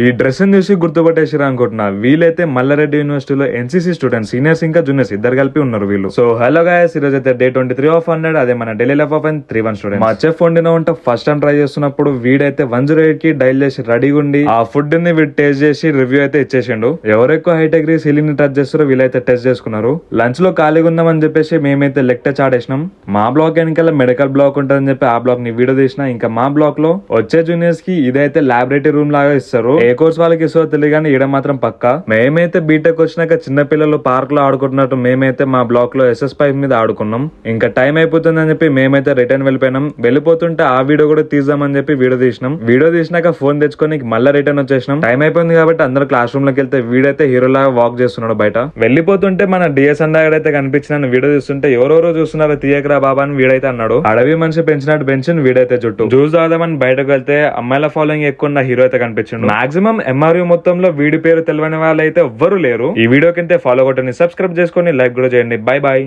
ఈ డ్రెస్ చూసి గుర్తుపట్టేసిరా అనుకుంటున్నా. వీళ్ళైతే మల్లారెడ్డి యూనివర్సిటీలో ఎన్సీసీ స్టూడెంట్స్, సీనియర్స్ ఇంకా జూనియర్స్ ఇద్దరు కలిపి ఉన్నారు వీళ్ళు. సో హలో గైస్, ఈ రోజు అయితే డే 23 ఆఫ్ 100. అదే మన డైలీ లైఫ్ ఆఫ్ 31 స్టూడెంట్. మా చెఫ్ వండిన వంట ఫస్ట్ టైం ట్రై చేస్తున్నప్పుడు వీడైతే 108 కి డైల్ చేసి రెడీగా ఉండి ఆ ఫుడ్ ని వీడు టేస్ట్ చేసి రివ్యూ అయితే ఇచ్చేసిండు. ఎవరు ఎక్కువ హైటెక్ సీలింగ్ ని టచ్ చేస్తారో వీళ్ళైతే టెస్ట్ చేసుకున్నారు. లంచ్ లో ఖాళీగా ఉందామని చెప్పేసి మేమైతే లెగ్ టచ్ ఆడేసినాం. మా బ్లాక్ వెనకాల మెడికల్ బ్లాక్ ఉంటుందని చెప్పి ఆ బ్లాక్ ని వీడియో తీసిన. ఇంకా మా బ్లాక్ లో వచ్చే జూనియర్స్ కి ఇదైతే లాబొరేటరీ రూమ్ లాగా ఇస్తారు. ఏ కోర్స్ వాళ్ళకి ఇస్తారో తెలియగానే ఈడ మాత్రం పక్కా. మేమైతే బీటెక్ వచ్చినాక చిన్న పిల్లలు పార్క్ లో ఆడుకుంటున్నట్టు మేమైతే మా బ్లాక్ లో ఎస్ఎస్ పైప్ మీద ఆడుకున్నాం. ఇంకా టైం అయిపోతుందని చెప్పి మేమైతే రిటర్న్ వెళ్ళిపోయినాం. వెళ్ళిపోతుంటే ఆ వీడియో కూడా తీద్దామని చెప్పి వీడియో తీసినాం. వీడియో తీసినాక ఫోన్ తెచ్చుకొని మళ్ళీ రిటర్న్ వచ్చేసినాం. టైం అయిపోయింది కాబట్టి అందరూ క్లాస్ రూమ్ లోకి వెళ్తే వీడైతే హీరోలాగా వాక్ చేస్తున్నాడు బయట. వెళ్ళిపోతుంటే మన డిఎస్ అందాగడ అయితే కనిపించిన వీడియో చూస్తుంటే ఎవరెవరో చూస్తున్నారో తీయకరా బాబా అని వీడైతే అన్నాడు. అడవి మనిషి పెంచినట్టు పెంచిన వీడైతే చుట్టూ జ్యూస్ తాగుదామని బయటకు వెళ్తే అమ్మాయిల ఫాలోయింగ్ ఎక్కువ ఉన్న హీరో అయితే కనిపించిండు. మాక్సిమం ఎంఆర్యూ మొత్తంలో వీడి పేరు తెలియని వాళ్ళు అయితే ఎవ్వరు లేరు. ఈ వీడియో కింద ఫాలో కొట్టండి, సబ్స్క్రైబ్ చేసుకొని లైక్ కూడా చేయండి. Bye bye.